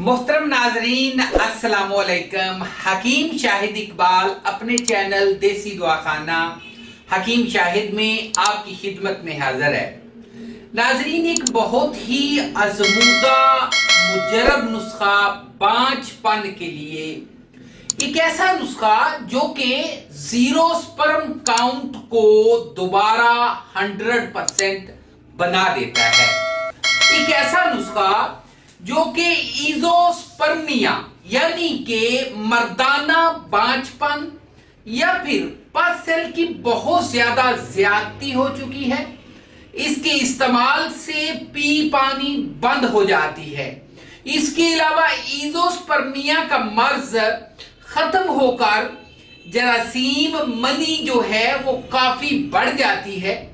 मोहतरम नाजरीन अस्सलाम वालेकुम। हकीम शाहिद इकबाल अपने चैनल देसी दवाखाना हकीम शाहिद में आपकी खिदमत में हाजिर है। नाजरीन, एक बहुत ही आजमूदा मुजरब नुस्खा बांझपन के लिए, एक ऐसा नुस्खा जो कि जीरो स्पर्म काउंट को दोबारा 100% बना देता है। एक ऐसा नुस्खा जो कि ईजोस्पर्मिया यानी कि मर्दाना बांझपन या फिर पस सेल की बहुत ज्यादा ज्यादती हो चुकी है, इसके इस्तेमाल से पी पानी बंद हो जाती है। इसके अलावा ईजोस्पर्मिया का मर्ज खत्म होकर जरासीम मनी जो है वो काफी बढ़ जाती है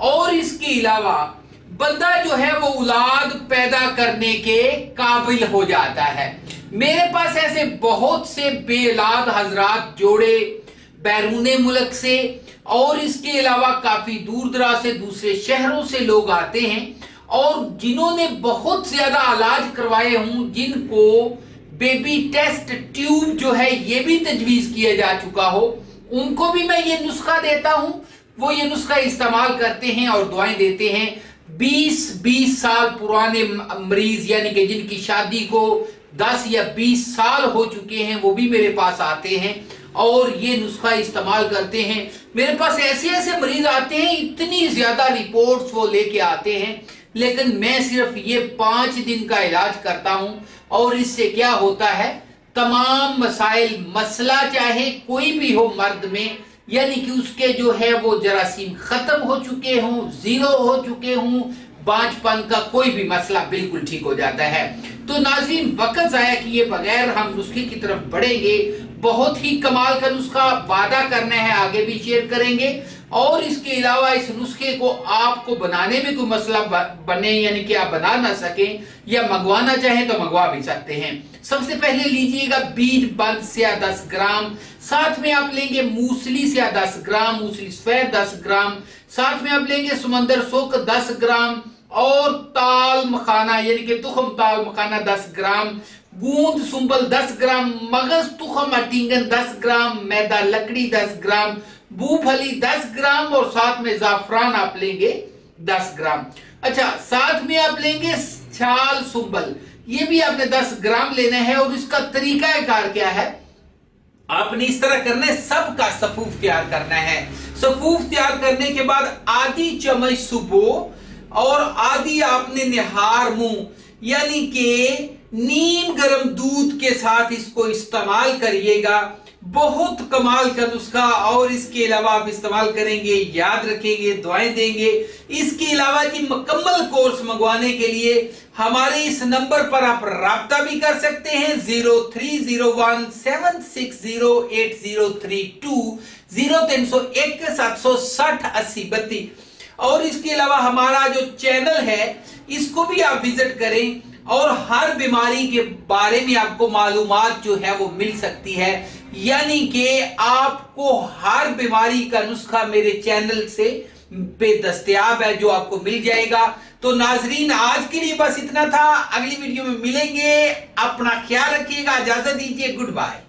और इसके अलावा बंदा जो है वो औलाद पैदा करने के काबिल हो जाता है। मेरे पास ऐसे बहुत से बेऔलाद हजरात जोड़े बैरूने मुल्क से और इसके अलावा काफी दूर दराज से दूसरे शहरों से लोग आते हैं और जिन्होंने बहुत ज्यादा इलाज करवाए हूं, जिनको बेबी टेस्ट ट्यूब जो है ये भी तजवीज किया जा चुका हो, उनको भी मैं ये नुस्खा देता हूं। वो ये नुस्खा इस्तेमाल करते हैं और दुआएं देते हैं। 20 साल पुराने मरीज यानी कि जिनकी शादी को 10 या 20 साल हो चुके हैं, वो भी मेरे पास आते हैं और ये नुस्खा इस्तेमाल करते हैं। मेरे पास ऐसे ऐसे मरीज आते हैं, इतनी ज्यादा रिपोर्ट्स वो लेके आते हैं, लेकिन मैं सिर्फ ये 5 दिन का इलाज करता हूं और इससे क्या होता है, तमाम मसाइल मसला चाहे कोई भी हो मर्द में, यानी कि उसके जो है वो जरासीम खत्म हो चुके हों, जीरो हो चुके हों, बांझपन का कोई भी मसला बिल्कुल ठीक हो जाता है। तो नाज़रीन, वक्त जाया किए बगैर हम नुस्खे की तरफ बढ़ेंगे। बहुत ही कमाल का नुस्खा वादा करना है, आगे भी शेयर करेंगे और इसके अलावा इस नुस्खे को आपको बनाने में कोई मसला बने यानी कि आप बना ना सकें या मंगवाना चाहें तो मंगवा भी सकते हैं। सबसे पहले लीजिएगा बीज बंद स्या 10 ग्राम, साथ में आप लेंगे मूसली स्या 10 ग्राम, मूसली सफेद 10 ग्राम, साथ में आप लेंगे समंदर सोक 10 ग्राम और ताल मखाना यानी कि तुखम ताल मखाना 10 ग्राम, गूंद सुंबल 10 ग्राम, मगज तुखम अटिंगन 10 ग्राम, मैदा लकड़ी 10 ग्राम, मूंगफली 10 ग्राम और साथ में जाफरान आप लेंगे 10 ग्राम। अच्छा, साथ में आप लेंगे छाल सुंबल, ये भी आपने 10 ग्राम लेना है और इसका तरीकाकार क्या है, आपने इस तरह करना है, सबका सफूफ तैयार करना है। सफूफ तैयार करने के बाद आधी चम्मच सुबह और आधी आपने निहार मुंह यानी कि नीम गर्म दूध के साथ इसको इस्तेमाल करिएगा। बहुत कमाल का नुस्खा और इसके अलावा आप इस्तेमाल करेंगे, याद रखेंगे, दुआएं देंगे। इसके अलावा जी मुकम्मल कोर्स मंगवाने के लिए हमारे इस नंबर पर आप राब्ता भी कर सकते हैं 0301760803 0301 760 8032। और इसके अलावा हमारा जो चैनल है इसको भी आप विजिट करें और हर बीमारी के बारे में आपको मालूमात जो है वो मिल सकती है, यानी कि आपको हर बीमारी का नुस्खा मेरे चैनल से पे दस्तयाब है जो आपको मिल जाएगा। तो नाजरीन, आज के लिए बस इतना था, अगली वीडियो में मिलेंगे, अपना ख्याल रखिएगा, इजाजत दीजिए, गुड बाय।